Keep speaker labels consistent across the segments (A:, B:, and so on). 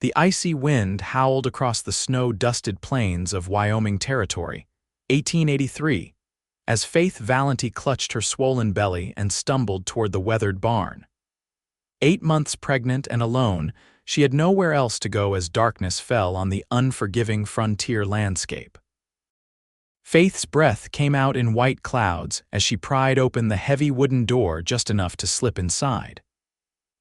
A: The icy wind howled across the snow-dusted plains of Wyoming Territory, 1883, as Faith Valenti clutched her swollen belly and stumbled toward the weathered barn. 8 months pregnant and alone, she had nowhere else to go as darkness fell on the unforgiving frontier landscape. Faith's breath came out in white clouds as she pried open the heavy wooden door just enough to slip inside.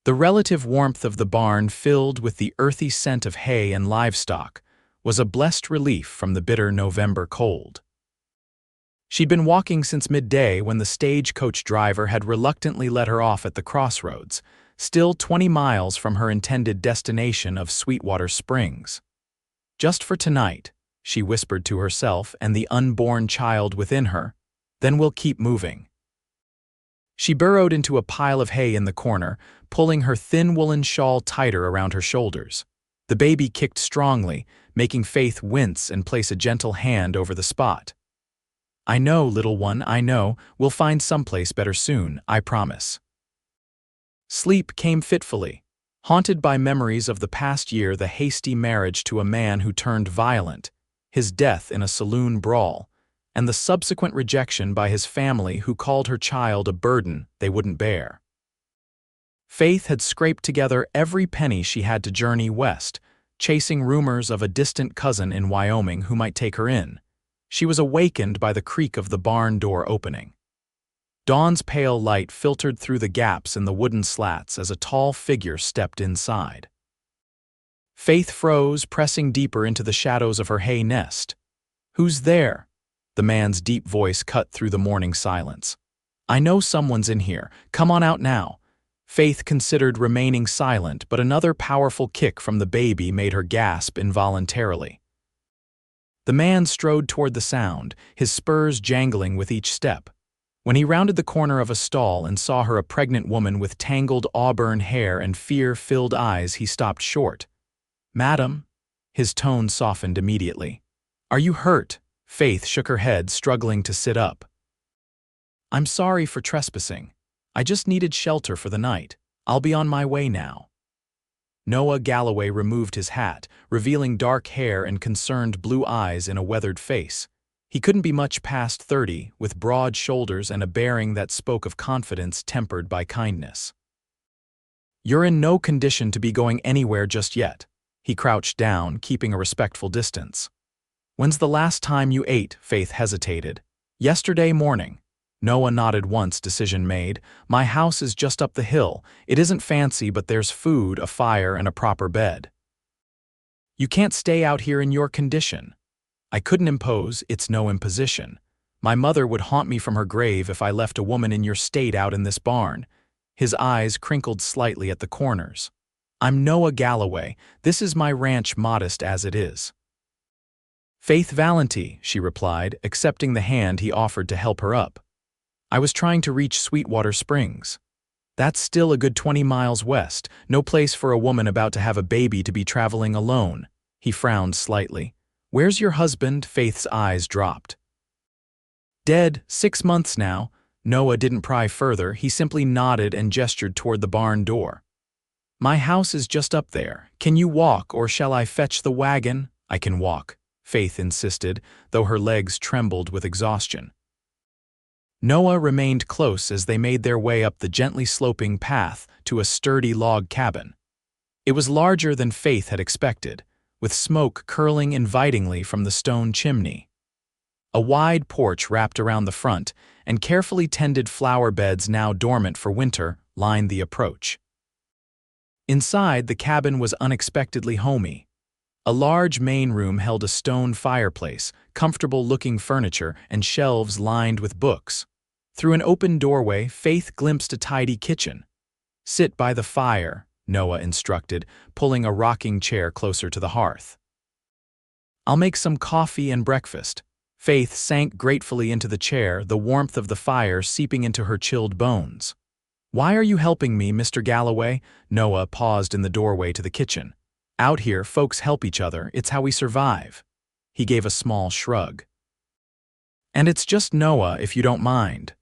A: The relative warmth of the barn, filled with the earthy scent of hay and livestock, was a blessed relief from the bitter November cold. She'd been walking since midday when the stagecoach driver had reluctantly let her off at the crossroads, still 20 miles from her intended destination of Sweetwater Springs. Just for tonight, she whispered to herself and the unborn child within her, then we'll keep moving. She burrowed into a pile of hay in the corner, pulling her thin woolen shawl tighter around her shoulders. The baby kicked strongly, making Faith wince and place a gentle hand over the spot. "I know, little one, I know. We'll find someplace better soon, I promise." Sleep came fitfully, haunted by memories of the past year, the hasty marriage to a man who turned violent, his death in a saloon brawl, and the subsequent rejection by his family who called her child a burden they wouldn't bear. Faith had scraped together every penny she had to journey west, chasing rumors of a distant cousin in Wyoming who might take her in. She was awakened by the creak of the barn door opening. Dawn's pale light filtered through the gaps in the wooden slats as a tall figure stepped inside. Faith froze, pressing deeper into the shadows of her hay nest. "Who's there?" The man's deep voice cut through the morning silence. "I know someone's in here. Come on out now." Faith considered remaining silent, but another powerful kick from the baby made her gasp involuntarily. The man strode toward the sound, his spurs jangling with each step. When he rounded the corner of a stall and saw her, a pregnant woman with tangled auburn hair and fear-filled eyes, he stopped short. "Madam?" His tone softened immediately. "Are you hurt?" Faith shook her head, struggling to sit up. "I'm sorry for trespassing. I just needed shelter for the night. I'll be on my way now." Noah Galloway removed his hat, revealing dark hair and concerned blue eyes in a weathered face. He couldn't be much past 30, with broad shoulders and a bearing that spoke of confidence tempered by kindness. "You're in no condition to be going anywhere just yet." He crouched down, keeping a respectful distance. "When's the last time you ate?" Faith hesitated. "Yesterday morning." Noah nodded once, decision made. "My house is just up the hill. It isn't fancy, but there's food, a fire, and a proper bed." "You can't stay out here in your condition." "I couldn't impose, it's no imposition. My mother would haunt me from her grave if I left a woman in your state out in this barn." His eyes crinkled slightly at the corners. "I'm Noah Galloway. This is my ranch, modest as it is." "Faith Valenti," she replied, accepting the hand he offered to help her up. "I was trying to reach Sweetwater Springs." "That's still a good 20 miles west, no place for a woman about to have a baby to be traveling alone." He frowned slightly. "Where's your husband?" Faith's eyes dropped. "Dead, 6 months now." Noah didn't pry further, he simply nodded and gestured toward the barn door. "My house is just up there. Can you walk, or shall I fetch the wagon?" "I can walk," Faith insisted, though her legs trembled with exhaustion. Noah remained close as they made their way up the gently sloping path to a sturdy log cabin. It was larger than Faith had expected, with smoke curling invitingly from the stone chimney. A wide porch wrapped around the front, and carefully tended flower beds now dormant for winter lined the approach. Inside, the cabin was unexpectedly homey. A large main room held a stone fireplace, comfortable-looking furniture, and shelves lined with books. Through an open doorway, Faith glimpsed a tidy kitchen. "Sit by the fire," Noah instructed, pulling a rocking chair closer to the hearth. "I'll make some coffee and breakfast." Faith sank gratefully into the chair, the warmth of the fire seeping into her chilled bones. "Why are you helping me, Mr. Galloway?" Noah paused in the doorway to the kitchen. "Out here, folks help each other. It's how we survive." He gave a small shrug. "And it's just Noah, if you don't mind."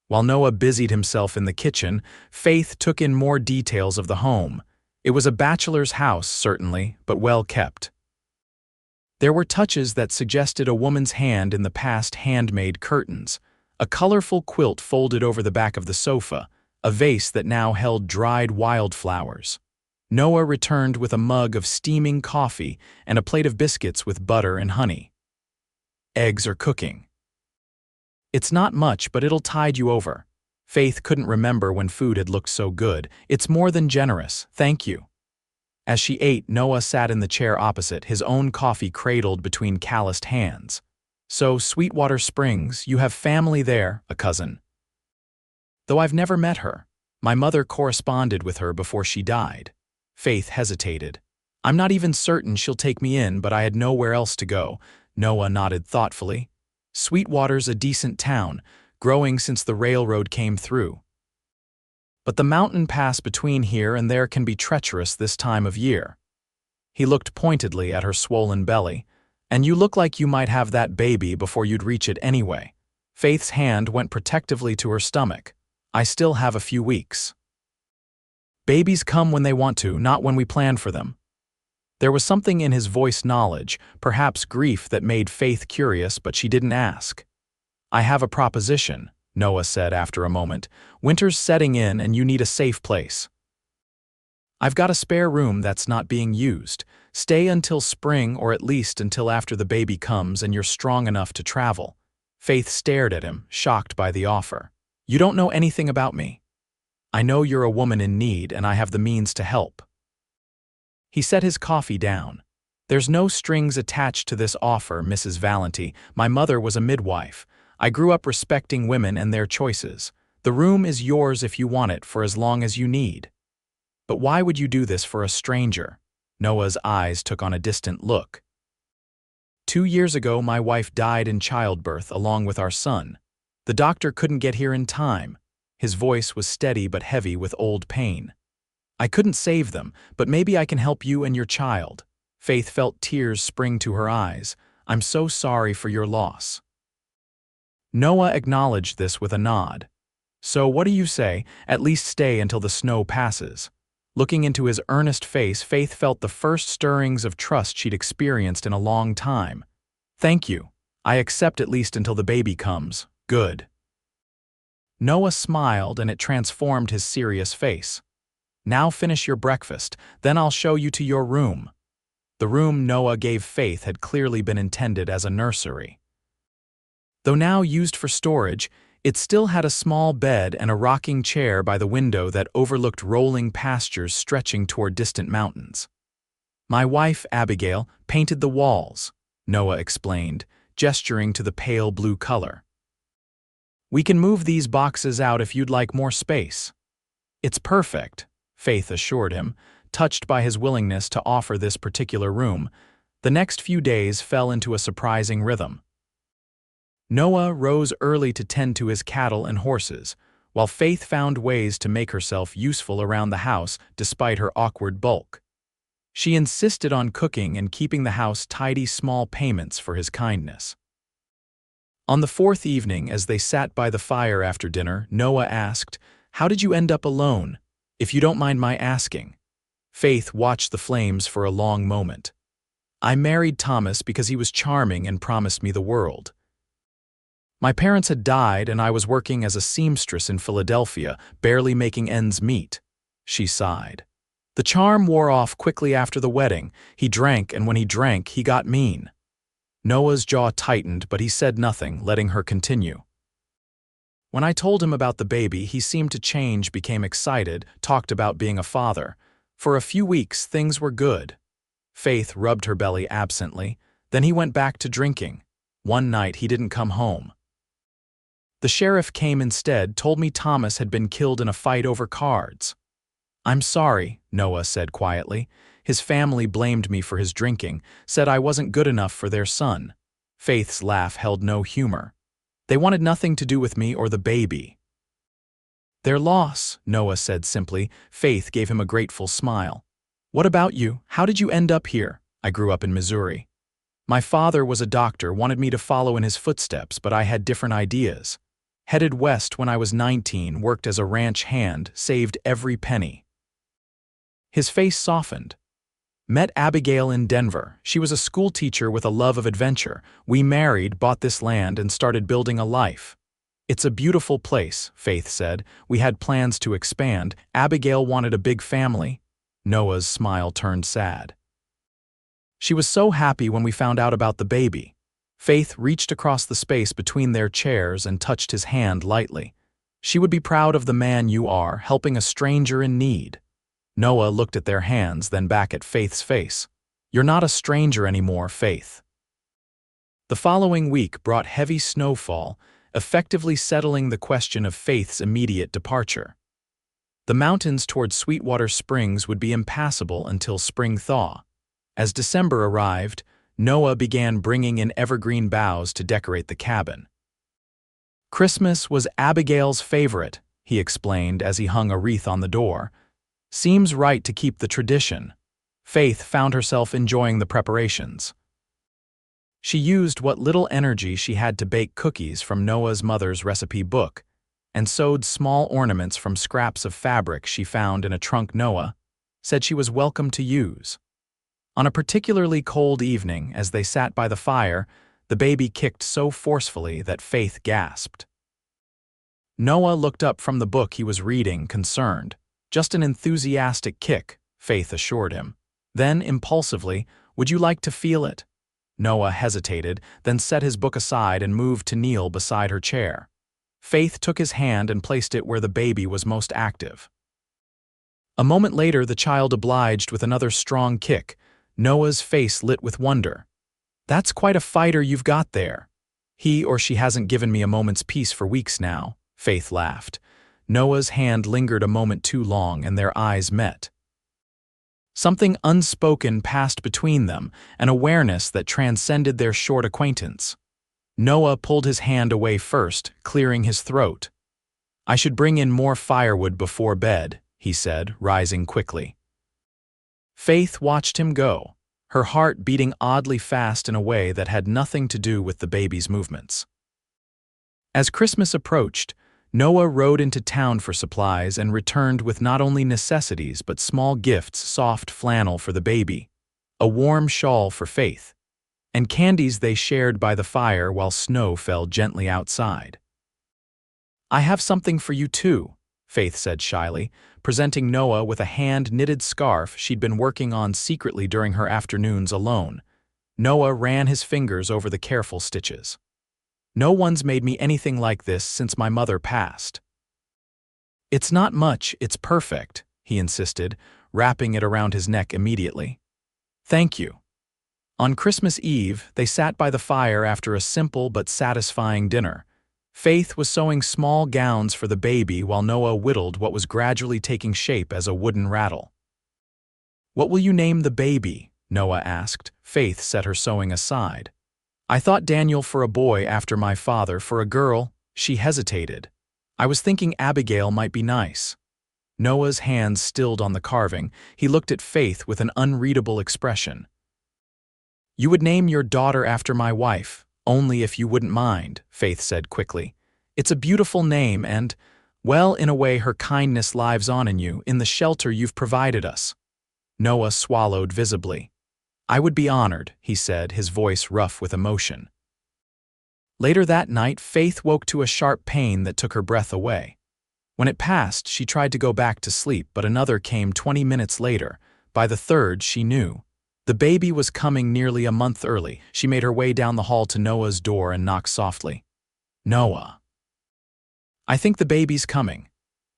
A: While Noah busied himself in the kitchen, Faith took in more details of the home. It was a bachelor's house, certainly, but well kept. There were touches that suggested a woman's hand in the past: handmade curtains, a colorful quilt folded over the back of the sofa, a vase that now held dried wildflowers. Noah returned with a mug of steaming coffee and a plate of biscuits with butter and honey. Eggs are cooking. It's not much, but it'll tide you over. Faith couldn't remember when food had looked so good. It's more than generous, thank you. As she ate, Noah sat in the chair opposite, his own coffee cradled between calloused hands. So, Sweetwater Springs, you have family there, a cousin. Though I've never met her. My mother corresponded with her before she died. Faith hesitated. I'm not even certain she'll take me in, but I had nowhere else to go. Noah nodded thoughtfully. Sweetwater's a decent town, growing since the railroad came through. But the mountain pass between here and there can be treacherous this time of year. He looked pointedly at her swollen belly. And you look like you might have that baby before you'd reach it anyway. Faith's hand went protectively to her stomach. I still have a few weeks. Babies come when they want to, not when we plan for them. There was something in his voice, knowledge, perhaps grief, that made Faith curious, but she didn't ask. I have a proposition, Noah said after a moment. Winter's setting in and you need a safe place. I've got a spare room that's not being used. Stay until spring, or at least until after the baby comes and you're strong enough to travel. Faith stared at him, shocked by the offer. You don't know anything about me. I know you're a woman in need and I have the means to help. He set his coffee down. There's no strings attached to this offer, Mrs. Valenti. My mother was a midwife. I grew up respecting women and their choices. The room is yours if you want it, for as long as you need. But why would you do this for a stranger? Noah's eyes took on a distant look. 2 years ago, my wife died in childbirth along with our son. The doctor couldn't get here in time. His voice was steady but heavy with old pain. I couldn't save them, but maybe I can help you and your child. Faith felt tears spring to her eyes. I'm so sorry for your loss. Noah acknowledged this with a nod. So what do you say? At least stay until the snow passes. Looking into his earnest face, Faith felt the first stirrings of trust she'd experienced in a long time. Thank you. I accept at least until the baby comes. Good. Noah smiled, and it transformed his serious face. Now finish your breakfast, then I'll show you to your room. The room Noah gave Faith had clearly been intended as a nursery. Though now used for storage, it still had a small bed and a rocking chair by the window that overlooked rolling pastures stretching toward distant mountains. My wife, Abigail, painted the walls, Noah explained, gesturing to the pale blue color. We can move these boxes out if you'd like more space. It's perfect, Faith assured him, touched by his willingness to offer this particular room. The next few days fell into a surprising rhythm. Noah rose early to tend to his cattle and horses, while Faith found ways to make herself useful around the house despite her awkward bulk. She insisted on cooking and keeping the house tidy, small payments for his kindness. On the fourth evening, as they sat by the fire after dinner, Noah asked, "How did you end up alone, if you don't mind my asking?" Faith watched the flames for a long moment. I married Thomas because he was charming and promised me the world. My parents had died and I was working as a seamstress in Philadelphia, barely making ends meet. She sighed. The charm wore off quickly after the wedding. He drank, and when he drank, he got mean. Noah's jaw tightened, but he said nothing, letting her continue. When I told him about the baby, he seemed to change, became excited, talked about being a father. For a few weeks, things were good. Faith rubbed her belly absently. Then he went back to drinking. One night, he didn't come home. The sheriff came instead, told me Thomas had been killed in a fight over cards. I'm sorry, Noah said quietly. His family blamed me for his drinking, said I wasn't good enough for their son. Faith's laugh held no humor. They wanted nothing to do with me or the baby. Their loss, Noah said simply. Faith gave him a grateful smile. What about you? How did you end up here? I grew up in Missouri. My father was a doctor, wanted me to follow in his footsteps, but I had different ideas. Headed west when I was 19, worked as a ranch hand, saved every penny. His face softened. Met Abigail in Denver. She was a school teacher with a love of adventure. We married, bought this land, and started building a life. It's a beautiful place, Faith said. We had plans to expand. Abigail wanted a big family. Noah's smile turned sad. She was so happy when we found out about the baby. Faith reached across the space between their chairs and touched his hand lightly. She would be proud of the man you are, helping a stranger in need. Noah looked at their hands, then back at Faith's face. You're not a stranger anymore, Faith. The following week brought heavy snowfall, effectively settling the question of Faith's immediate departure. The mountains toward Sweetwater Springs would be impassable until spring thaw. As December arrived, Noah began bringing in evergreen boughs to decorate the cabin. Christmas was Abigail's favorite, he explained as he hung a wreath on the door. Seems right to keep the tradition. Faith found herself enjoying the preparations. She used what little energy she had to bake cookies from Noah's mother's recipe book, and sewed small ornaments from scraps of fabric she found in a trunk Noah said she was welcome to use. On a particularly cold evening, as they sat by the fire, the baby kicked so forcefully that Faith gasped. Noah looked up from the book he was reading, concerned. Just an enthusiastic kick, Faith assured him. Then, impulsively, would you like to feel it? Noah hesitated, then set his book aside and moved to kneel beside her chair. Faith took his hand and placed it where the baby was most active. A moment later, the child obliged with another strong kick. Noah's face lit with wonder. That's quite a fighter you've got there. He or she hasn't given me a moment's peace for weeks now, Faith laughed. Noah's hand lingered a moment too long and their eyes met. Something unspoken passed between them, an awareness that transcended their short acquaintance. Noah pulled his hand away first, clearing his throat. I should bring in more firewood before bed, he said, rising quickly. Faith watched him go, her heart beating oddly fast in a way that had nothing to do with the baby's movements. As Christmas approached, Noah rode into town for supplies and returned with not only necessities but small gifts, soft flannel for the baby, a warm shawl for Faith, and candies they shared by the fire while snow fell gently outside. I have something for you too, Faith said shyly, presenting Noah with a hand-knitted scarf she'd been working on secretly during her afternoons alone. Noah ran his fingers over the careful stitches. No one's made me anything like this since my mother passed. It's not much, it's perfect, he insisted, wrapping it around his neck immediately. Thank you. On Christmas Eve, they sat by the fire after a simple but satisfying dinner. Faith was sewing small gowns for the baby while Noah whittled what was gradually taking shape as a wooden rattle. What will you name the baby? Noah asked. Faith set her sewing aside. I thought Daniel for a boy after my father, for a girl. She hesitated. I was thinking Abigail might be nice. Noah's hands stilled on the carving. He looked at Faith with an unreadable expression. You would name your daughter after my wife. Only if you wouldn't mind, Faith said quickly. It's a beautiful name and, well, in a way her kindness lives on in you, in the shelter you've provided us. Noah swallowed visibly. I would be honored, he said, his voice rough with emotion. Later that night, Faith woke to a sharp pain that took her breath away. When it passed, she tried to go back to sleep, but another came 20 minutes later. By the third, she knew. The baby was coming nearly a month early. She made her way down the hall to Noah's door and knocked softly. Noah. I think the baby's coming.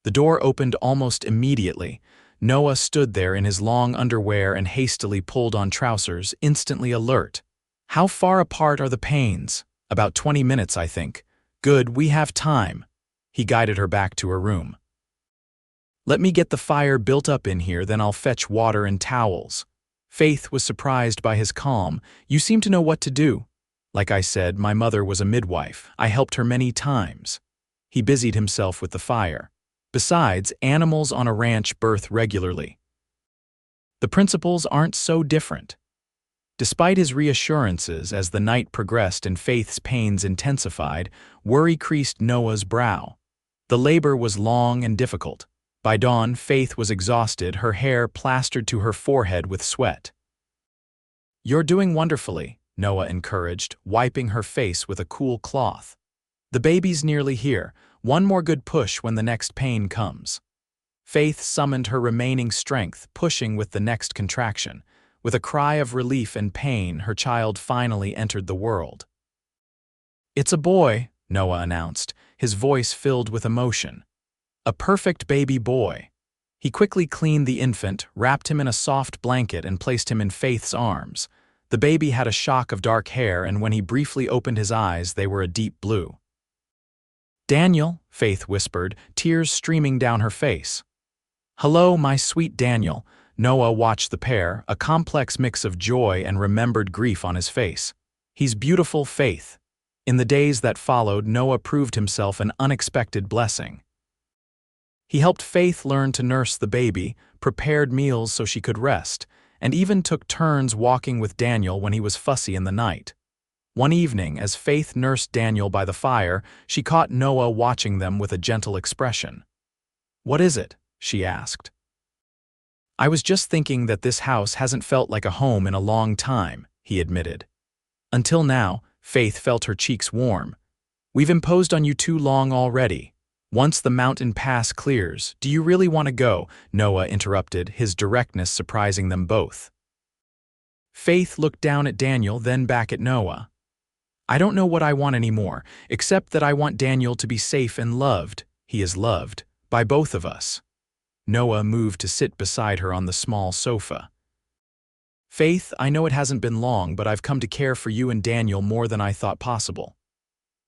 A: The door opened almost immediately. Noah stood there in his long underwear and hastily pulled on trousers, instantly alert. How far apart are the pains? About 20 minutes, I think. Good, we have time. He guided her back to her room. Let me get the fire built up in here, then I'll fetch water and towels. Faith was surprised by his calm. You seem to know what to do. Like I said, my mother was a midwife. I helped her many times. He busied himself with the fire. Besides, animals on a ranch birth regularly. The principles aren't so different. Despite his reassurances as the night progressed and Faith's pains intensified, worry creased Noah's brow. The labor was long and difficult, By dawn, Faith was exhausted, her hair plastered to her forehead with sweat. "You're doing wonderfully," Noah encouraged, wiping her face with a cool cloth. "The baby's nearly here. One more good push when the next pain comes." Faith summoned her remaining strength, pushing with the next contraction. With a cry of relief and pain, her child finally entered the world. "It's a boy," Noah announced, his voice filled with emotion. "A perfect baby boy." He quickly cleaned the infant, wrapped him in a soft blanket, and placed him in Faith's arms. The baby had a shock of dark hair, and when he briefly opened his eyes, they were a deep blue. "Daniel," Faith whispered, tears streaming down her face. "Hello, my sweet Daniel." Noah watched the pair, a complex mix of joy and remembered grief on his face. "He's beautiful, Faith." In the days that followed, Noah proved himself an unexpected blessing. He helped Faith learn to nurse the baby, prepared meals so she could rest, and even took turns walking with Daniel when he was fussy in the night. One evening, as Faith nursed Daniel by the fire, she caught Noah watching them with a gentle expression. "What is it?" she asked. "I was just thinking that this house hasn't felt like a home in a long time," he admitted. "Until now," Faith felt her cheeks warm. "We've imposed on you too long already. Once the mountain pass clears, do you really want to go?" Noah interrupted, his directness surprising them both. Faith looked down at Daniel, then back at Noah. "I don't know what I want anymore, except that I want Daniel to be safe and loved. He is loved by both of us." Noah moved to sit beside her on the small sofa. "Faith, I know it hasn't been long, but I've come to care for you and Daniel more than I thought possible.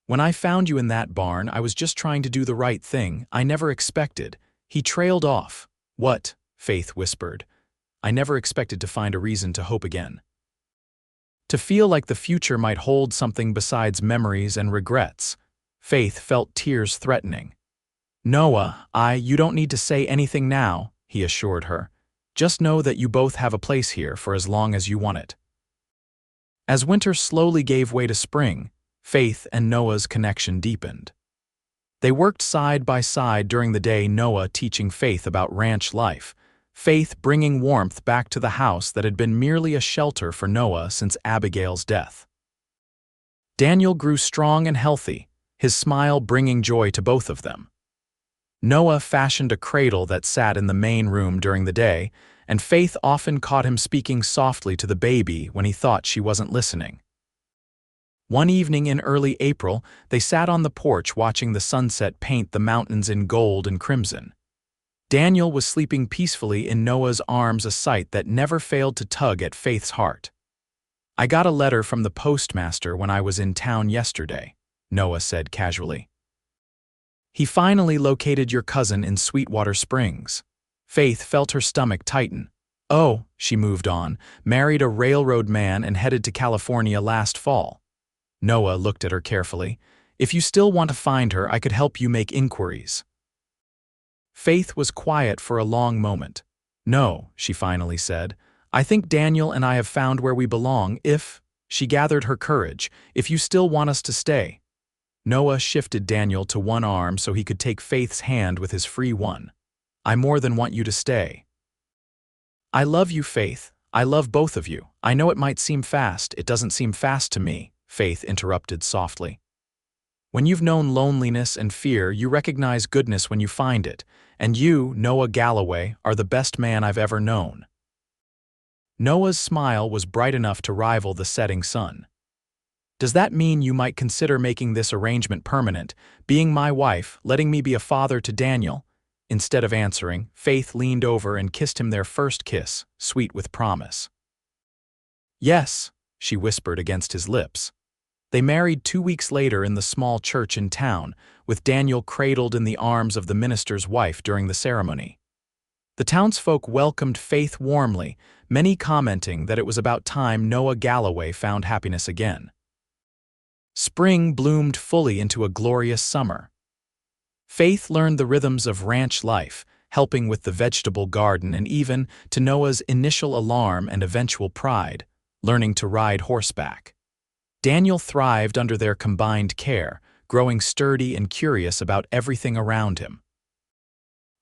A: When I found you in that barn, I was just trying to do the right thing. I never expected." He trailed off. "What?" Faith whispered. "I never expected to find a reason to hope again. To feel like the future might hold something besides memories and regrets." Faith felt tears threatening. "Noah, you don't need to say anything now," he assured her. "Just know that you both have a place here for as long as you want it." As winter slowly gave way to spring, Faith and Noah's connection deepened. They worked side by side during the day, Noah teaching Faith about ranch life, Faith bringing warmth back to the house that had been merely a shelter for Noah since Abigail's death. Daniel grew strong and healthy, his smile bringing joy to both of them. Noah fashioned a cradle that sat in the main room during the day, and Faith often caught him speaking softly to the baby when he thought she wasn't listening. One evening in early April, they sat on the porch watching the sunset paint the mountains in gold and crimson. Daniel was sleeping peacefully in Noah's arms, a sight that never failed to tug at Faith's heart. "I got a letter from the postmaster when I was in town yesterday," Noah said casually. "He finally located your cousin in Sweetwater Springs." Faith felt her stomach tighten. "Oh," she moved on, "married a railroad man and headed to California last fall." Noah looked at her carefully. "If you still want to find her, I could help you make inquiries." Faith was quiet for a long moment. "No," she finally said. "I think Daniel and I have found where we belong if," she gathered her courage, "if you still want us to stay." Noah shifted Daniel to one arm so he could take Faith's hand with his free one. "I more than want you to stay." "I love you, Faith. I love both of you. I know it might seem fast. It doesn't seem fast to me," Faith interrupted softly. "When you've known loneliness and fear, you recognize goodness when you find it, and you, Noah Galloway, are the best man I've ever known." Noah's smile was bright enough to rival the setting sun. "Does that mean you might consider making this arrangement permanent, being my wife, letting me be a father to Daniel?" Instead of answering, Faith leaned over and kissed him their first kiss, sweet with promise. "Yes," she whispered against his lips. They married 2 weeks later in the small church in town, with Daniel cradled in the arms of the minister's wife during the ceremony. The townsfolk welcomed Faith warmly, many commenting that it was about time Noah Galloway found happiness again. Spring bloomed fully into a glorious summer. Faith learned the rhythms of ranch life, helping with the vegetable garden and even, to Noah's initial alarm and eventual pride, learning to ride horseback. Daniel thrived under their combined care, growing sturdy and curious about everything around him.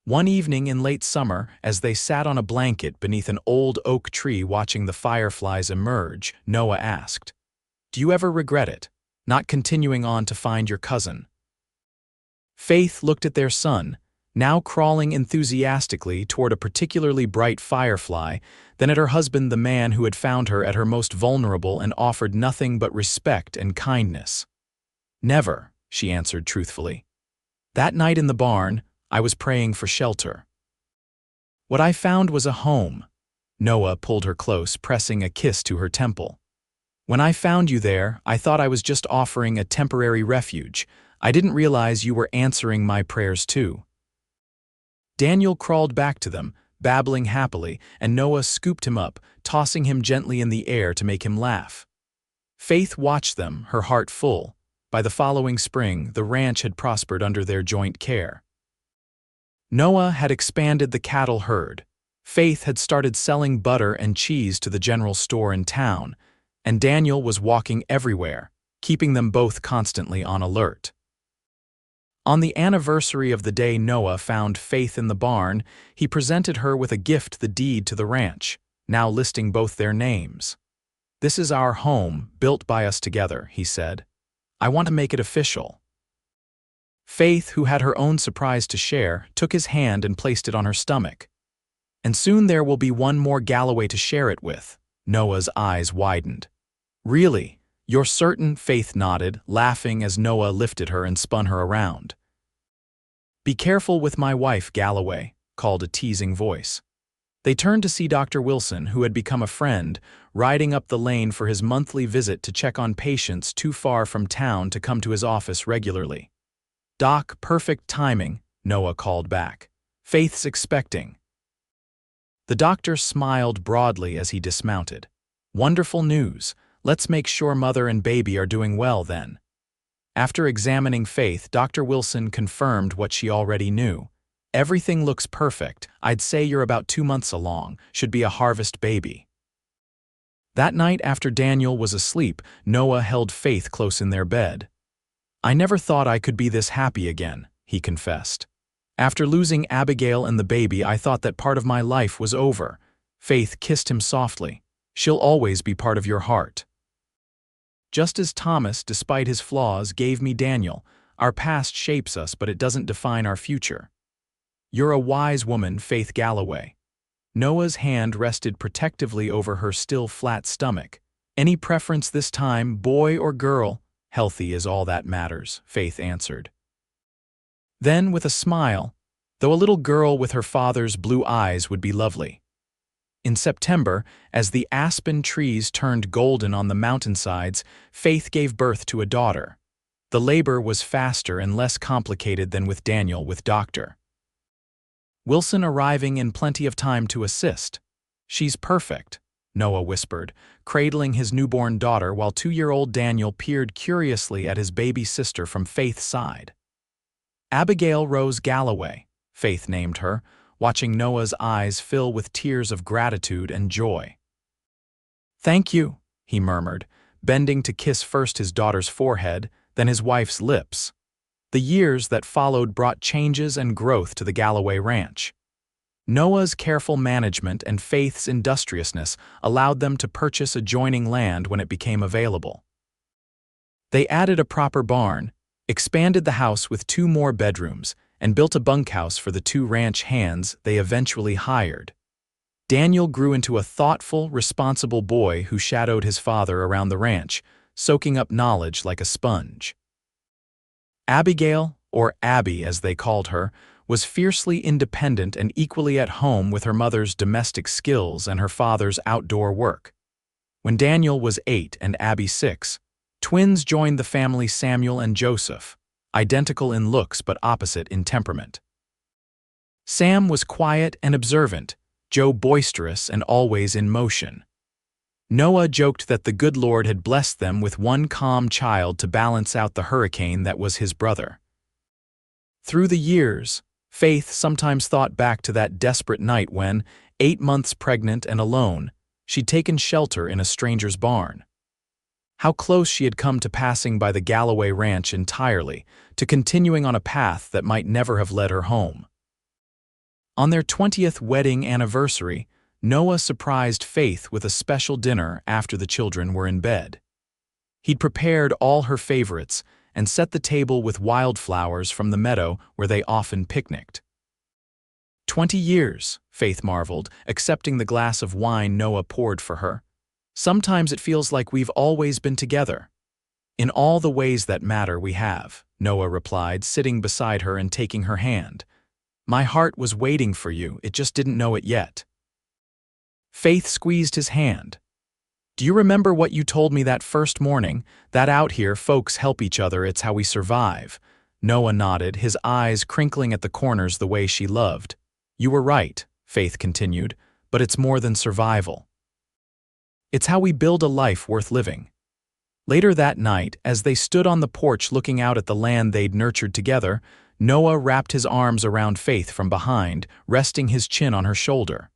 A: One evening in late summer, as they sat on a blanket beneath an old oak tree watching the fireflies emerge, Noah asked, "Do you ever regret it, not continuing on to find your cousin?" Faith looked at their son, now crawling enthusiastically toward a particularly bright firefly, then at her husband, the man who had found her at her most vulnerable and offered nothing but respect and kindness. "Never," she answered truthfully. "That night in the barn, I was praying for shelter. What I found was a home." Noah pulled her close, pressing a kiss to her temple. "When I found you there, I thought I was just offering a temporary refuge. I didn't realize you were answering my prayers too." Daniel crawled back to them, babbling happily, and Noah scooped him up, tossing him gently in the air to make him laugh. Faith watched them, her heart full. By the following spring, the ranch had prospered under their joint care. Noah had expanded the cattle herd. Faith had started selling butter and cheese to the general store in town, and Daniel was walking everywhere, keeping them both constantly on alert. On the anniversary of the day Noah found Faith in the barn, he presented her with a gift, the deed to the ranch, now listing both their names. "This is our home, built by us together," he said. "I want to make it official." Faith, who had her own surprise to share, took his hand and placed it on her stomach. "And soon there will be one more Galloway to share it with." Noah's eyes widened. "Really? You're certain?" Faith nodded, laughing as Noah lifted her and spun her around. "Be careful with my wife, Galloway," called a teasing voice. They turned to see Dr. Wilson, who had become a friend, riding up the lane for his monthly visit to check on patients too far from town to come to his office regularly. "Doc, perfect timing," Noah called back. "Faith's expecting." The doctor smiled broadly as he dismounted. "Wonderful news. Let's make sure mother and baby are doing well then." After examining Faith, Dr. Wilson confirmed what she already knew. "Everything looks perfect. I'd say you're about 2 months along. Should be a harvest baby." That night after Daniel was asleep, Noah held Faith close in their bed. "I never thought I could be this happy again," he confessed. "After losing Abigail and the baby, I thought that part of my life was over." Faith kissed him softly. "She'll always be part of your heart. Just as Thomas, despite his flaws, gave me Daniel. Our past shapes us, but it doesn't define our future. You're a wise woman, Faith Galloway." Noah's hand rested protectively over her still flat stomach. "Any preference this time, boy or girl?" "Healthy is all that matters," Faith answered. Then, with a smile, "Though a little girl with her father's blue eyes would be lovely." In September, as the aspen trees turned golden on the mountainsides, Faith gave birth to a daughter. The labor was faster and less complicated than with Daniel with Dr. Wilson arriving in plenty of time to assist. "She's perfect," Noah whispered, cradling his newborn daughter while 2-year-old Daniel peered curiously at his baby sister from Faith's side. "Abigail Rose Galloway," Faith named her, watching Noah's eyes fill with tears of gratitude and joy. "Thank you," he murmured, bending to kiss first his daughter's forehead, then his wife's lips. The years that followed brought changes and growth to the Galloway ranch. Noah's careful management and Faith's industriousness allowed them to purchase adjoining land when it became available. They added a proper barn, expanded the house with 2 more bedrooms, and built a bunkhouse for the 2 ranch hands they eventually hired. Daniel grew into a thoughtful, responsible boy who shadowed his father around the ranch, soaking up knowledge like a sponge. Abigail, or Abby as they called her, was fiercely independent and equally at home with her mother's domestic skills and her father's outdoor work. When Daniel was 8 and Abby 6, twins joined the family, Samuel and Joseph, identical in looks but opposite in temperament. Sam was quiet and observant, Joe boisterous and always in motion. Noah joked that the good Lord had blessed them with one calm child to balance out the hurricane that was his brother. Through the years, Faith sometimes thought back to that desperate night when, 8 months pregnant and alone, she'd taken shelter in a stranger's barn. How close she had come to passing by the Galloway ranch entirely, to continuing on a path that might never have led her home. On their 20th wedding anniversary, Noah surprised Faith with a special dinner after the children were in bed. He'd prepared all her favorites and set the table with wildflowers from the meadow where they often picnicked. 20 years, Faith marveled, accepting the glass of wine Noah poured for her. Sometimes it feels like we've always been together. In all the ways that matter we have, Noah replied, sitting beside her and taking her hand. My heart was waiting for you, it just didn't know it yet. Faith squeezed his hand. Do you remember what you told me that first morning? That out here folks help each other, it's how we survive. Noah nodded, his eyes crinkling at the corners the way she loved. You were right, Faith continued, but it's more than survival. It's how we build a life worth living. Later that night, as they stood on the porch looking out at the land they'd nurtured together, Noah wrapped his arms around Faith from behind, resting his chin on her shoulder.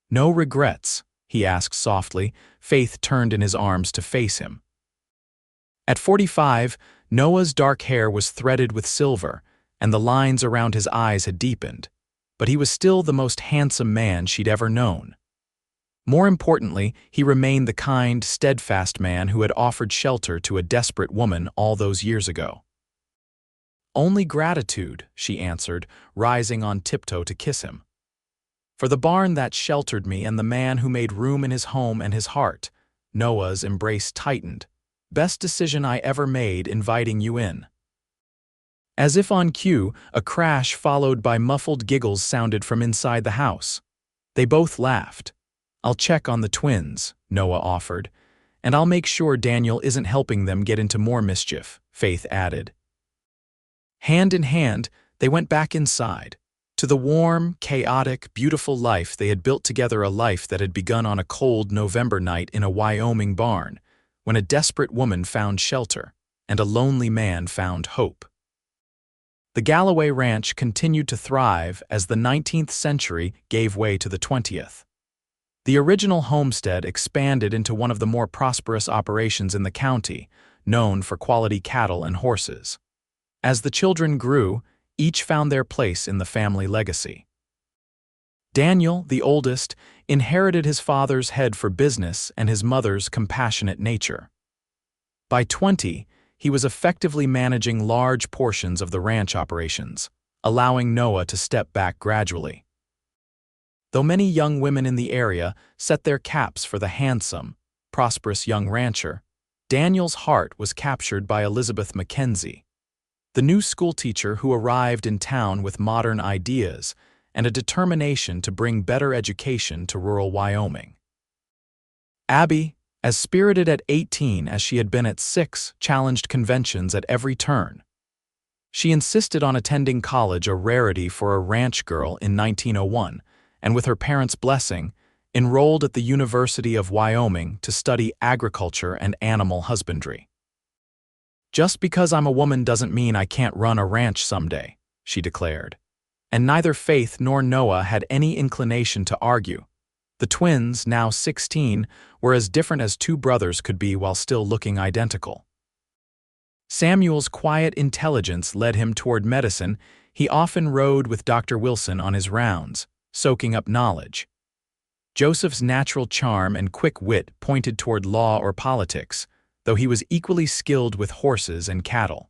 A: No regrets? He asked softly. Faith turned in his arms to face him. At 45, Noah's dark hair was threaded with silver, and the lines around his eyes had deepened, but he was still the most handsome man she'd ever known. More importantly, he remained the kind, steadfast man who had offered shelter to a desperate woman all those years ago. Only gratitude, she answered, rising on tiptoe to kiss him. For the barn that sheltered me and the man who made room in his home and his heart. Noah's embrace tightened. Best decision I ever made inviting you in. As if on cue, a crash followed by muffled giggles sounded from inside the house. They both laughed. I'll check on the twins, Noah offered, and I'll make sure Daniel isn't helping them get into more mischief, Faith added. Hand in hand, they went back inside, to the warm, chaotic, beautiful life they had built together, a life that had begun on a cold November night in a Wyoming barn, when a desperate woman found shelter and a lonely man found hope. The Galloway Ranch continued to thrive as the 19th century gave way to the 20th. The original homestead expanded into one of the more prosperous operations in the county, known for quality cattle and horses. As the children grew, each found their place in the family legacy. Daniel, the oldest, inherited his father's head for business and his mother's compassionate nature. By 20, he was effectively managing large portions of the ranch operations, allowing Noah to step back gradually. Though many young women in the area set their caps for the handsome, prosperous young rancher, Daniel's heart was captured by Elizabeth Mackenzie, the new schoolteacher who arrived in town with modern ideas and a determination to bring better education to rural Wyoming. Abby, as spirited at 18 as she had been at 6, challenged conventions at every turn. She insisted on attending college, a rarity for a ranch girl in 1901, and with her parents' blessing, enrolled at the University of Wyoming to study agriculture and animal husbandry. Just because I'm a woman doesn't mean I can't run a ranch someday, she declared. And neither Faith nor Noah had any inclination to argue. The twins, now 16, were as different as two brothers could be while still looking identical. Samuel's quiet intelligence led him toward medicine. He often rode with Dr. Wilson on his rounds, soaking up knowledge. Joseph's natural charm and quick wit pointed toward law or politics, though he was equally skilled with horses and cattle.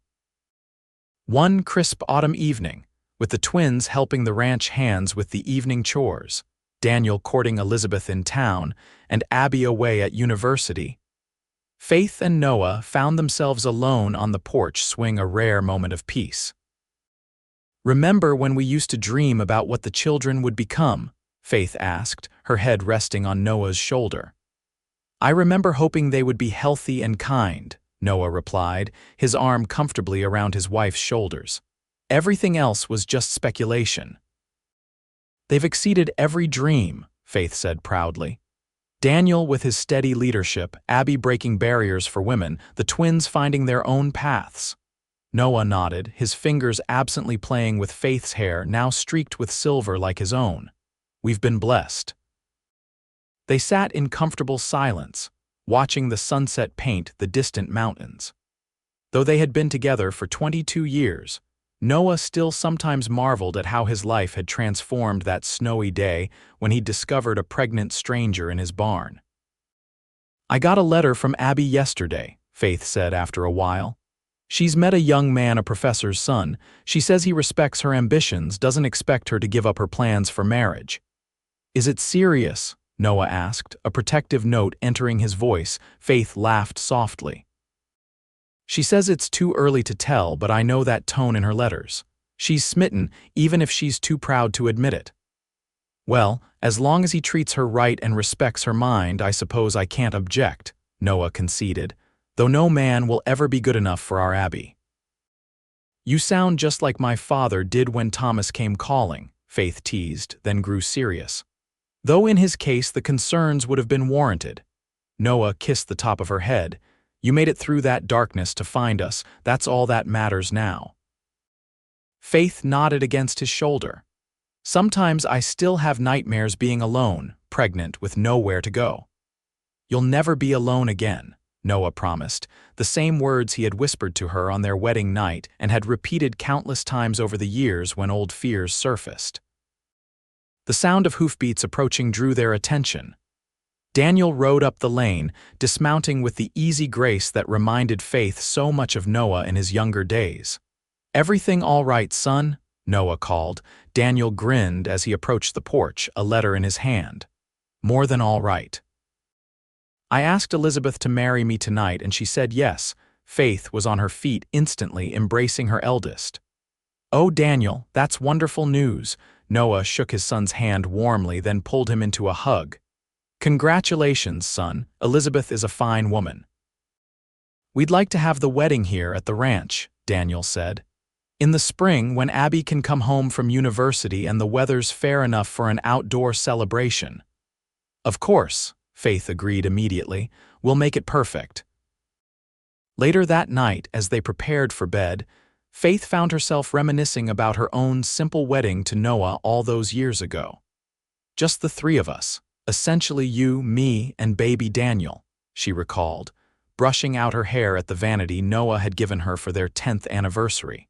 A: One crisp autumn evening, with the twins helping the ranch hands with the evening chores, Daniel courting Elizabeth in town, and Abby away at university, Faith and Noah found themselves alone on the porch swing, a rare moment of peace. Remember when we used to dream about what the children would become? Faith asked, her head resting on Noah's shoulder. I remember hoping they would be healthy and kind, Noah replied, his arm comfortably around his wife's shoulders. Everything else was just speculation. They've exceeded every dream, Faith said proudly. Daniel with his steady leadership, Abby breaking barriers for women, the twins finding their own paths. Noah nodded, his fingers absently playing with Faith's hair, now streaked with silver like his own. We've been blessed. They sat in comfortable silence, watching the sunset paint the distant mountains. Though they had been together for 22 years, Noah still sometimes marveled at how his life had transformed that snowy day when he discovered a pregnant stranger in his barn. "I got a letter from Abby yesterday," Faith said after a while. "She's met a young man, a professor's son. She says he respects her ambitions, doesn't expect her to give up her plans for marriage." "Is it serious?" Noah asked, a protective note entering his voice. Faith laughed softly. "She says it's too early to tell, but I know that tone in her letters. She's smitten, even if she's too proud to admit it." "Well, as long as he treats her right and respects her mind, I suppose I can't object," Noah conceded, "though no man will ever be good enough for our Abby." "You sound just like my father did when Thomas came calling," Faith teased, then grew serious. "Though in his case the concerns would have been warranted." Noah kissed the top of her head. "You made it through that darkness to find us. That's all that matters now." Faith nodded against his shoulder. "Sometimes I still have nightmares being alone, pregnant, with nowhere to go." "You'll never be alone again," Noah promised, the same words he had whispered to her on their wedding night and had repeated countless times over the years when old fears surfaced. The sound of hoofbeats approaching drew their attention. Daniel rode up the lane, dismounting with the easy grace that reminded Faith so much of Noah in his younger days. "Everything all right, son?" Noah called. Daniel grinned as he approached the porch, a letter in his hand. "More than all right. I asked Elizabeth to marry me tonight and she said yes." Faith was on her feet instantly, embracing her eldest. "Oh, Daniel, that's wonderful news." Noah shook his son's hand warmly, then pulled him into a hug. "Congratulations, son. Elizabeth is a fine woman." "We'd like to have the wedding here at the ranch," Daniel said. "In the spring, when Abby can come home from university and the weather's fair enough for an outdoor celebration." "Of course," Faith agreed immediately. "We'll make it perfect." Later that night, as they prepared for bed, Faith found herself reminiscing about her own simple wedding to Noah all those years ago. "Just the three of us, essentially you, me, and baby Daniel," she recalled, brushing out her hair at the vanity Noah had given her for their 10th anniversary.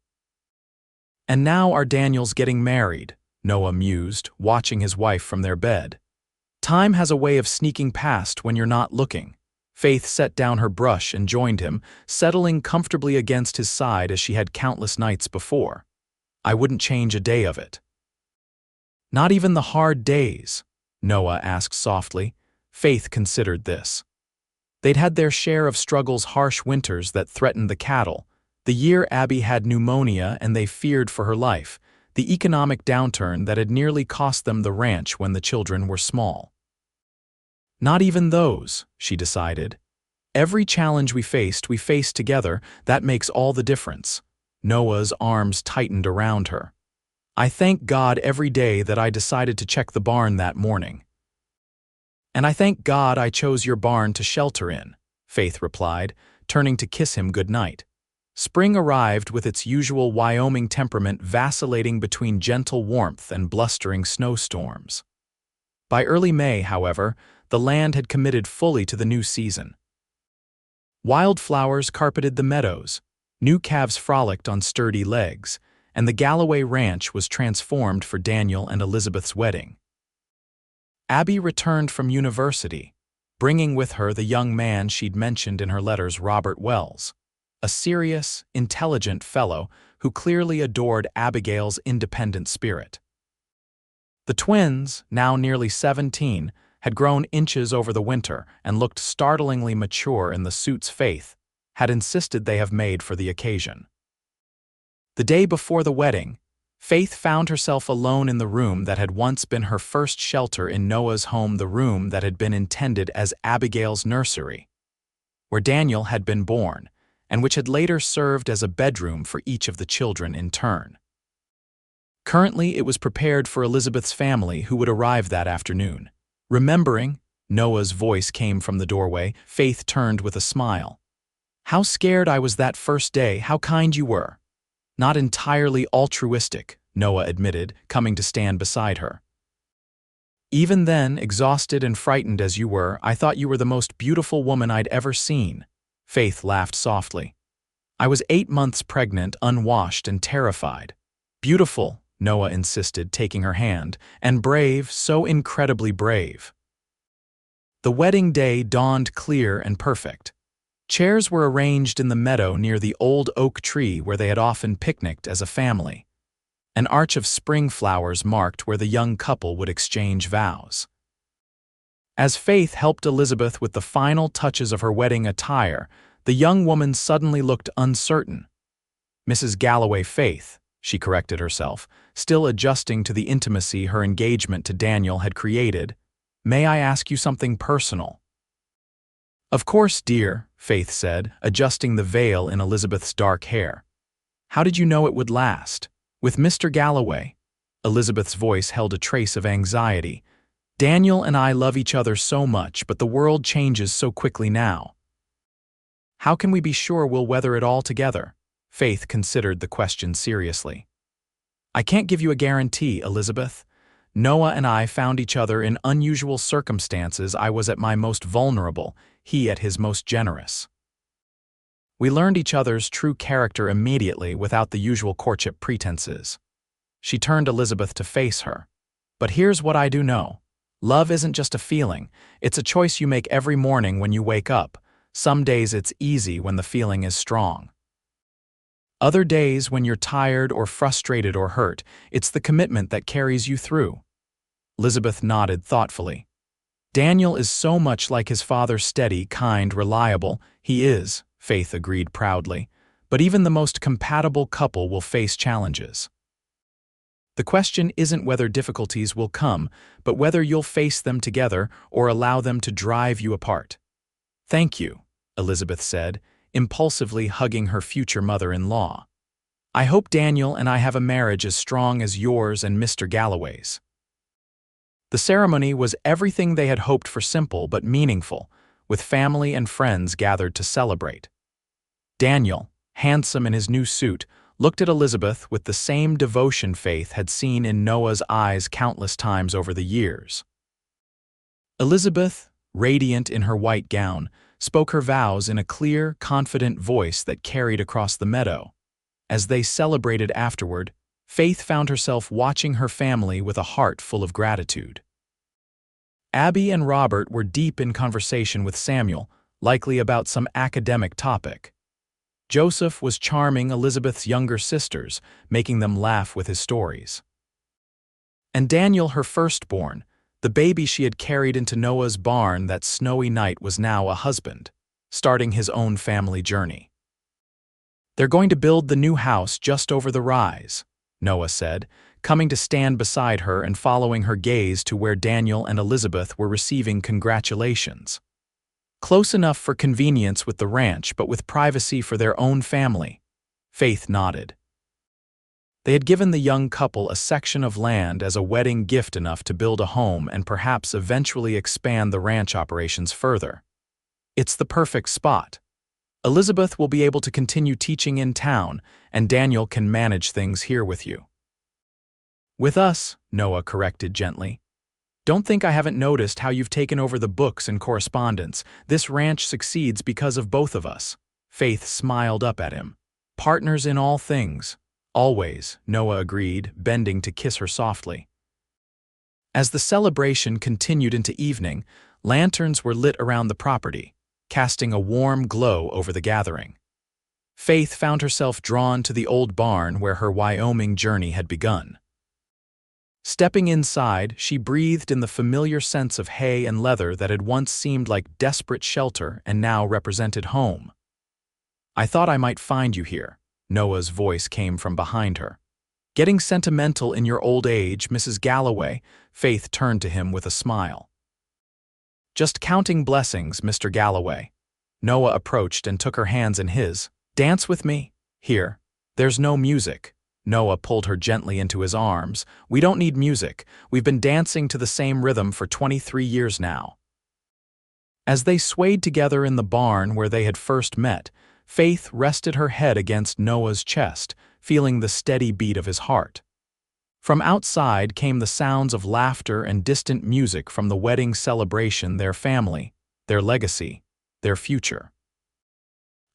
A: "And now our Daniel's getting married," Noah mused, watching his wife from their bed. "Time has a way of sneaking past when you're not looking." Faith set down her brush and joined him, settling comfortably against his side as she had countless nights before. "I wouldn't change a day of it." "Not even the hard days?" Noah asked softly. Faith considered this. They'd had their share of struggle's harsh winters that threatened the cattle, the year Abby had pneumonia and they feared for her life, the economic downturn that had nearly cost them the ranch when the children were small. "Not even those," she decided. "Every challenge we faced together. That makes all the difference." Noah's arms tightened around her. "I thank God every day that I decided to check the barn that morning." "And I thank God I chose your barn to shelter in," Faith replied, turning to kiss him goodnight. Spring arrived with its usual Wyoming temperament, vacillating between gentle warmth and blustering snowstorms. By early May, however, the land had committed fully to the new season. Wildflowers carpeted the meadows, new calves frolicked on sturdy legs, and the Galloway ranch was transformed for Daniel and Elizabeth's wedding. Abby returned from university, bringing with her the young man she'd mentioned in her letters, Robert Wells, a serious, intelligent fellow who clearly adored Abigail's independent spirit. The twins, now nearly 17, had grown inches over the winter and looked startlingly mature in the suits Faith had insisted they have made for the occasion. The day before the wedding, Faith found herself alone in the room that had once been her first shelter in Noah's home, the room that had been intended as Abigail's nursery, where Daniel had been born, and which had later served as a bedroom for each of the children in turn. Currently, it was prepared for Elizabeth's family, who would arrive that afternoon. Remembering, Noah's voice came from the doorway. Faith turned with a smile. "How scared I was that first day, how kind you were." "Not entirely altruistic," Noah admitted, coming to stand beside her. "Even then, exhausted and frightened as you were, I thought you were the most beautiful woman I'd ever seen." Faith laughed softly. I was 8 months pregnant, unwashed, and terrified. Beautiful, Noah insisted, taking her hand, and brave, so incredibly brave. The wedding day dawned clear and perfect. Chairs were arranged in the meadow near the old oak tree where they had often picnicked as a family. An arch of spring flowers marked where the young couple would exchange vows. As Faith helped Elizabeth with the final touches of her wedding attire, the young woman suddenly looked uncertain. "Mrs. Galloway Faith," she corrected herself, still adjusting to the intimacy her engagement to Daniel had created. "May I ask you something personal?" "Of course, dear," Faith said, adjusting the veil in Elizabeth's dark hair. "How did you know it would last? With Mr. Galloway?" Elizabeth's voice held a trace of anxiety. "Daniel and I love each other so much, but the world changes so quickly now. How can we be sure we'll weather it all together?" Faith considered the question seriously. "I can't give you a guarantee, Elizabeth. Noah and I found each other in unusual circumstances. I was at my most vulnerable, he at his most generous. We learned each other's true character immediately without the usual courtship pretenses." She turned Elizabeth to face her. "But here's what I do know. Love isn't just a feeling, it's a choice you make every morning when you wake up. Some days it's easy when the feeling is strong. Other days, when you're tired or frustrated or hurt, it's the commitment that carries you through." Elizabeth nodded thoughtfully. "Daniel is so much like his father, steady, kind, reliable." "He is," Faith agreed proudly. "But even the most compatible couple will face challenges. The question isn't whether difficulties will come, but whether you'll face them together or allow them to drive you apart." "Thank you," Elizabeth said, impulsively hugging her future mother-in-law. "I hope Daniel and I have a marriage as strong as yours and Mr. Galloway's." The ceremony was everything they had hoped for, simple but meaningful, with family and friends gathered to celebrate. Daniel, handsome in his new suit, looked at Elizabeth with the same devotion Faith had seen in Noah's eyes countless times over the years. Elizabeth, radiant in her white gown, spoke her vows in a clear, confident voice that carried across the meadow. As they celebrated afterward, Faith found herself watching her family with a heart full of gratitude. Abby and Robert were deep in conversation with Samuel, likely about some academic topic. Joseph was charming Elizabeth's younger sisters, making them laugh with his stories. And Daniel, her firstborn, the baby she had carried into Noah's barn that snowy night, was now a husband, starting his own family journey. "They're going to build the new house just over the rise," Noah said, coming to stand beside her and following her gaze to where Daniel and Elizabeth were receiving congratulations. "Close enough for convenience with the ranch, but with privacy for their own family." Faith nodded. They had given the young couple a section of land as a wedding gift, enough to build a home and perhaps eventually expand the ranch operations further. "It's the perfect spot. Elizabeth will be able to continue teaching in town, and Daniel can manage things here with you." "With us," Noah corrected gently. "Don't think I haven't noticed how you've taken over the books and correspondence. This ranch succeeds because of both of us." Faith smiled up at him. "Partners in all things." "Always," Noah agreed, bending to kiss her softly. As the celebration continued into evening, lanterns were lit around the property, casting a warm glow over the gathering. Faith found herself drawn to the old barn where her Wyoming journey had begun. Stepping inside, she breathed in the familiar sense of hay and leather that had once seemed like desperate shelter and now represented home. "I thought I might find you here," Noah's voice came from behind her. "Getting sentimental in your old age, Mrs. Galloway?" Faith turned to him with a smile. "Just counting blessings, Mr. Galloway." Noah approached and took her hands in his. "Dance with me? Here. There's no music." Noah pulled her gently into his arms. "We don't need music. We've been dancing to the same rhythm for 23 years now." As they swayed together in the barn where they had first met, Faith rested her head against Noah's chest, feeling the steady beat of his heart. From outside came the sounds of laughter and distant music from the wedding celebration, their family, their legacy, their future.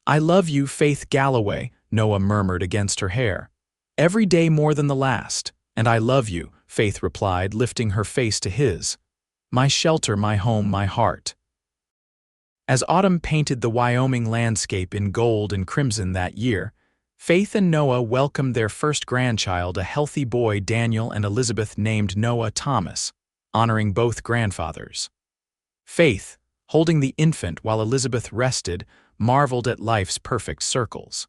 A: "I love you, Faith Galloway," Noah murmured against her hair. "Every day more than the last, and I love you," Faith replied, lifting her face to his. "My shelter, my home, my heart." As autumn painted the Wyoming landscape in gold and crimson that year, Faith and Noah welcomed their first grandchild, a healthy boy, Daniel and Elizabeth, named Noah Thomas, honoring both grandfathers. Faith, holding the infant while Elizabeth rested, marveled at life's perfect circles.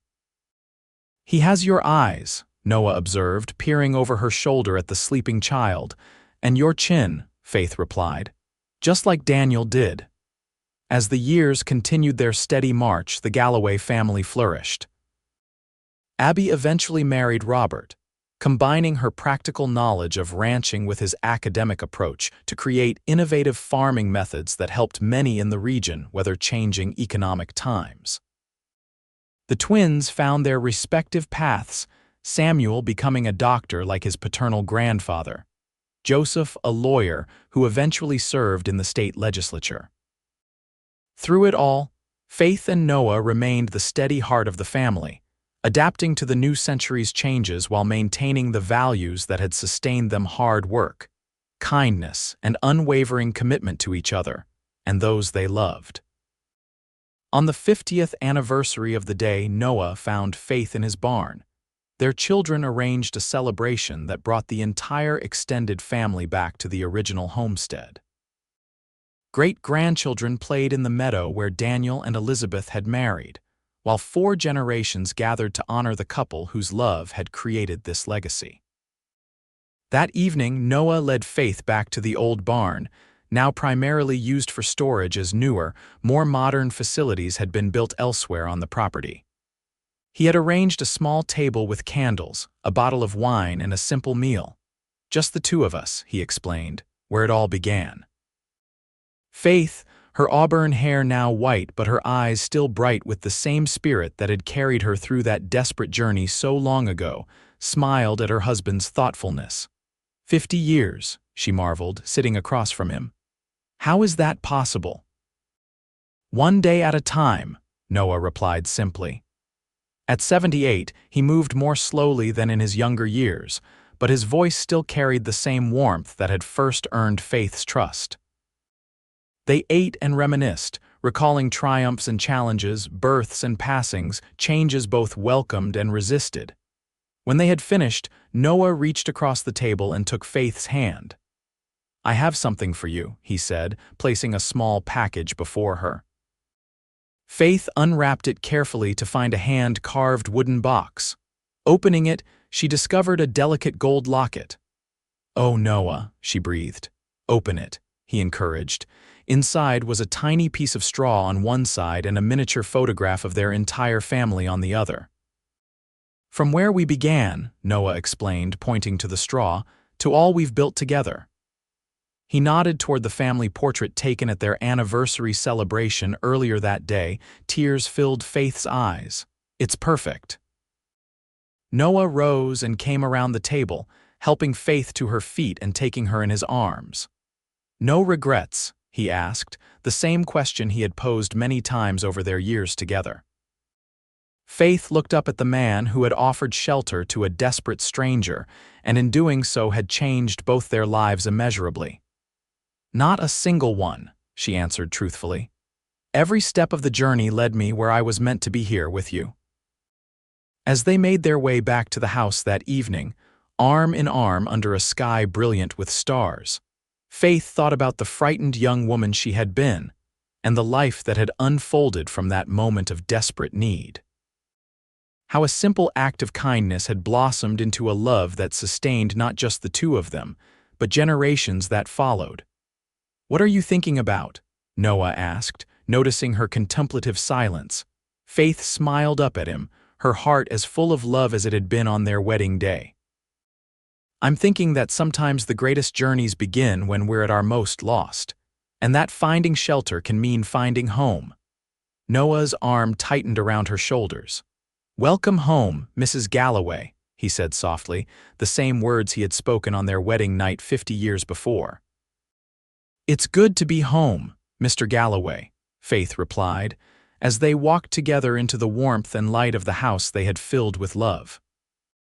A: "He has your eyes," Noah observed, peering over her shoulder at the sleeping child, "and your chin," Faith replied, "just like Daniel did." As the years continued their steady march, the Galloway family flourished. Abby eventually married Robert, combining her practical knowledge of ranching with his academic approach to create innovative farming methods that helped many in the region weather changing economic times. The twins found their respective paths, Samuel becoming a doctor like his paternal grandfather, Joseph a lawyer who eventually served in the state legislature. Through it all, Faith and Noah remained the steady heart of the family, adapting to the new century's changes while maintaining the values that had sustained them: hard work, kindness, and unwavering commitment to each other and those they loved. On the 50th anniversary of the day Noah found Faith in his barn, their children arranged a celebration that brought the entire extended family back to the original homestead. Great-grandchildren played in the meadow where Daniel and Elizabeth had married, while 4 generations gathered to honor the couple whose love had created this legacy. That evening, Noah led Faith back to the old barn, now primarily used for storage as newer, more modern facilities had been built elsewhere on the property. He had arranged a small table with candles, a bottle of wine, and a simple meal. "Just the two of us," he explained, "where it all began." Faith, her auburn hair now white but her eyes still bright with the same spirit that had carried her through that desperate journey so long ago, smiled at her husband's thoughtfulness. 50 years, she marveled, sitting across from him. "How is that possible?" "One day at a time," Noah replied simply. At 78, he moved more slowly than in his younger years, but his voice still carried the same warmth that had first earned Faith's trust. They ate and reminisced, recalling triumphs and challenges, births and passings, changes both welcomed and resisted. When they had finished, Noah reached across the table and took Faith's hand. "I have something for you," he said, placing a small package before her. Faith unwrapped it carefully to find a hand-carved wooden box. Opening it, she discovered a delicate gold locket. "Oh, Noah," she breathed. "Open it," he encouraged. Inside was a tiny piece of straw on one side and a miniature photograph of their entire family on the other. "From where we began," Noah explained, pointing to the straw, "to all we've built together." He nodded toward the family portrait taken at their anniversary celebration earlier that day. Tears filled Faith's eyes. "It's perfect." Noah rose and came around the table, helping Faith to her feet and taking her in his arms. "No regrets?" he asked, the same question he had posed many times over their years together. Faith looked up at the man who had offered shelter to a desperate stranger, and in doing so had changed both their lives immeasurably. "Not a single one," she answered truthfully. "Every step of the journey led me where I was meant to be, here with you." As they made their way back to the house that evening, arm in arm under a sky brilliant with stars, Faith thought about the frightened young woman she had been, and the life that had unfolded from that moment of desperate need. How a simple act of kindness had blossomed into a love that sustained not just the two of them, but generations that followed. "What are you thinking about?" Noah asked, noticing her contemplative silence. Faith smiled up at him, her heart as full of love as it had been on their wedding day. "I'm thinking that sometimes the greatest journeys begin when we're at our most lost, and that finding shelter can mean finding home." Noah's arm tightened around her shoulders. "Welcome home, Mrs. Galloway," he said softly, the same words he had spoken on their wedding night 50 years before. "It's good to be home, Mr. Galloway," Faith replied, as they walked together into the warmth and light of the house they had filled with love.